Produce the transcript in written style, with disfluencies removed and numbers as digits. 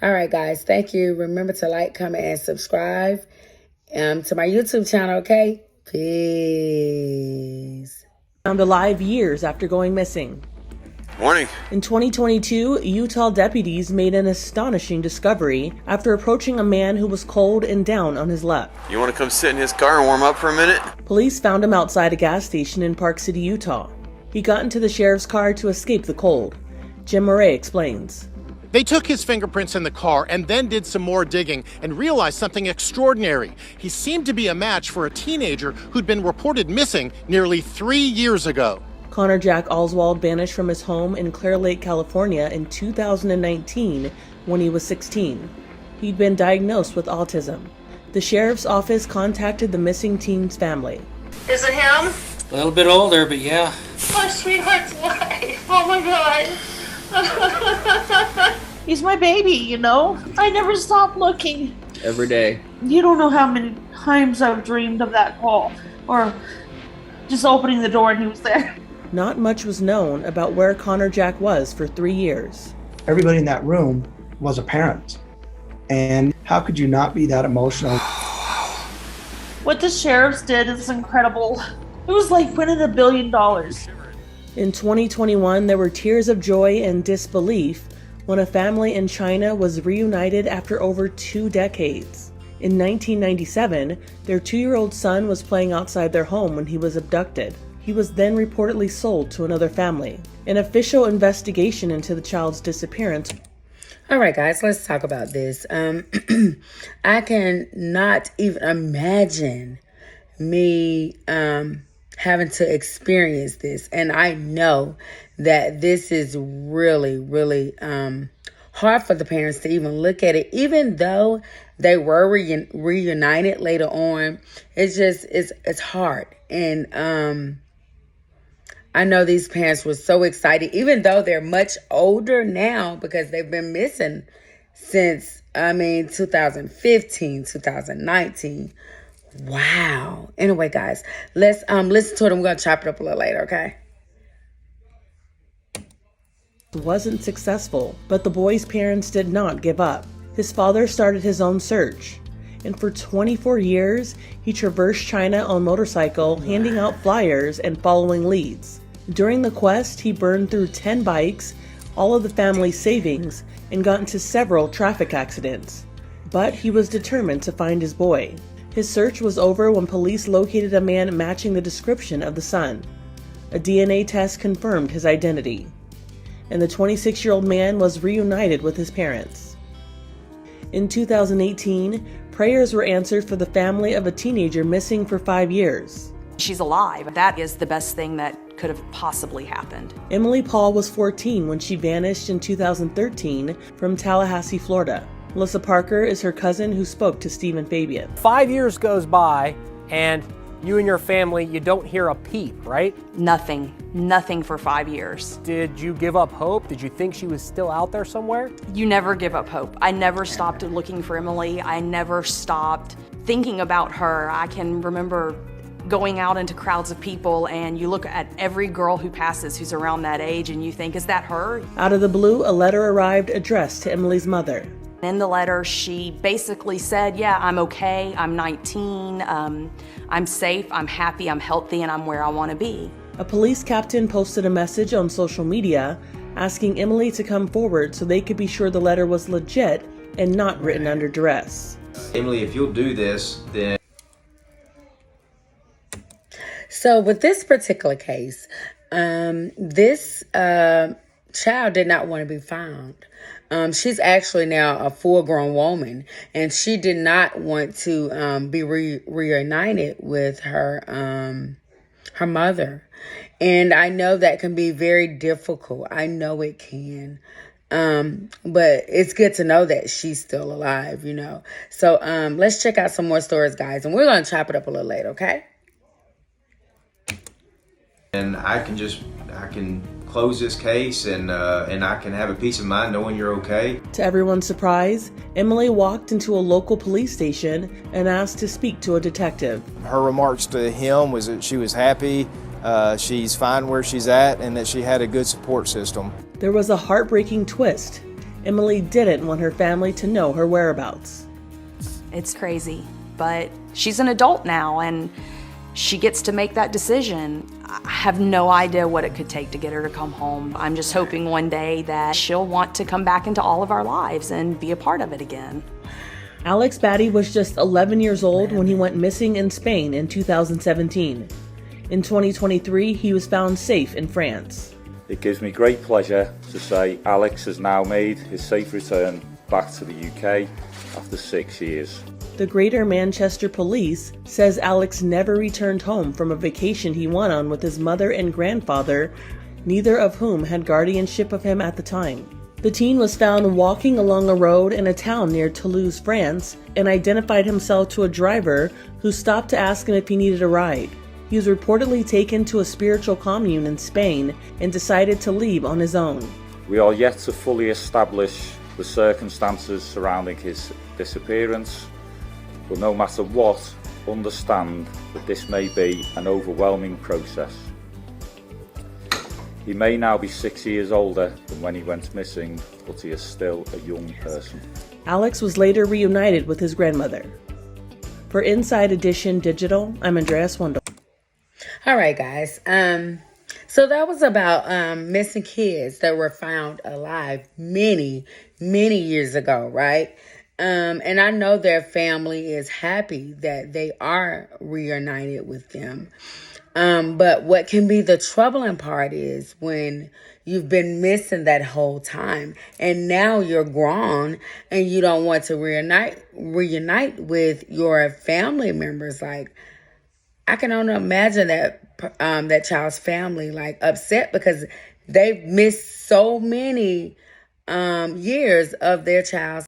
All right, guys. Thank you. Remember to like, comment, and subscribe to my YouTube channel, okay? Peace. Found alive years after going missing. Morning. In 2022, Utah deputies made an astonishing discovery after approaching a man who was cold and down on his luck. You want to come sit in his car and warm up for a minute? Police found him outside a gas station in Park City, Utah. He got into the sheriff's car to escape the cold. Jim Murray explains. They took his fingerprints in the car and then did some more digging and realized something extraordinary. He seemed to be a match for a teenager who'd been reported missing nearly 3 years ago. Connor Jack Oswald vanished from his home in Clear Lake, California in 2019 when he was 16. He'd been diagnosed with autism. The sheriff's office contacted the missing teen's family. Is it him? A little bit older, but yeah. My sweetheart's wife. Oh my God. He's my baby, you know? I never stop looking. Every day. You don't know how many times I've dreamed of that call. Or just opening the door and he was there. Not much was known about where Connor Jack was for 3 years. Everybody in that room was a parent. And how could you not be that emotional? What the sheriffs did is incredible. It was like winning $1 billion. In 2021, there were tears of joy and disbelief when a family in China was reunited after over 2 decades. In 1997, their 2-year-old son was playing outside their home when he was abducted. He was then reportedly sold to another family. An official investigation into the child's disappearance. All right, guys, let's talk about this. I can not even imagine me having to experience this. And I know that this is really, really hard for the parents to even look at it, even though they were reunited later on. It's hard. And I know these parents were so excited, even though they're much older now because they've been missing since, 2015, 2019. Wow. Anyway, guys, let's listen to it and we're going to chop it up a little later, okay? Wasn't successful, but the boy's parents did not give up. His father started his own search, and for 24 years, he traversed China on motorcycle, handing out flyers and following leads. During the quest, he burned through 10 bikes, all of the family's savings, and got into several traffic accidents. But he was determined to find his boy. His search was over when police located a man matching the description of the son. A DNA test confirmed his identity, and the 26-year-old man was reunited with his parents. In 2018, prayers were answered for the family of a teenager missing for 5 years. She's alive. That is the best thing that could have possibly happened. Emily Paul was 14 when she vanished in 2013 from Tallahassee, Florida. Melissa Parker is her cousin who spoke to Stephen Fabian. 5 years goes by and you and your family, you don't hear a peep, right? Nothing for 5 years. Did you give up hope? Did you think she was still out there somewhere? You never give up hope. I never stopped looking for Emily. I never stopped thinking about her. I can remember going out into crowds of people and you look at every girl who passes who's around that age and you think, is that her? Out of the blue, a letter arrived addressed to Emily's mother. In the letter, she basically said, yeah, I'm okay, I'm 19, I'm safe, I'm happy, I'm healthy, and I'm where I want to be. A police captain posted a message on social media asking Emily to come forward so they could be sure the letter was legit and not written under duress. Emily, if you'll do this, then... So with this particular case, this child did not want to be found. She's actually now a full-grown woman, and she did not want to be reunited with her her mother. And I know that can be very difficult. I know it can. But it's good to know that she's still alive, you know. So let's check out some more stories, guys, and we're going to chop it up a little later, okay? And I can close this case and I can have a peace of mind knowing you're okay. To everyone's surprise, Emily walked into a local police station and asked to speak to a detective. Her remarks to him was that she was happy, she's fine where she's at, and that she had a good support system. There was a heartbreaking twist. Emily didn't want her family to know her whereabouts. It's crazy, but she's an adult now and she gets to make that decision. I have no idea what it could take to get her to come home. I'm just hoping one day that she'll want to come back into all of our lives and be a part of it again. Alex Batty was just 11 years old when he went missing in Spain in 2017. In 2023, he was found safe in France. It gives me great pleasure to say Alex has now made his safe return back to the UK after 6 years. The Greater Manchester Police says Alex never returned home from a vacation he went on with his mother and grandfather, neither of whom had guardianship of him at the time. The teen was found walking along a road in a town near Toulouse, France, and identified himself to a driver who stopped to ask him if he needed a ride. He was reportedly taken to a spiritual commune in Spain and decided to leave on his own. We are yet to fully establish the circumstances surrounding his disappearance, but no matter what, understand that this may be an overwhelming process. He may now be 6 years older than when he went missing, but he is still a young person. Alex was later reunited with his grandmother. For Inside Edition Digital, I'm Andreas Wendell. All right, guys. So that was about missing kids that were found alive many, many years ago, right? And I know their family is happy that they are reunited with them. But what can be the troubling part is when you've been missing that whole time and now you're grown and you don't want to reunite with your family members. Like, I can only imagine that child's family like upset because they've missed so many years of their child's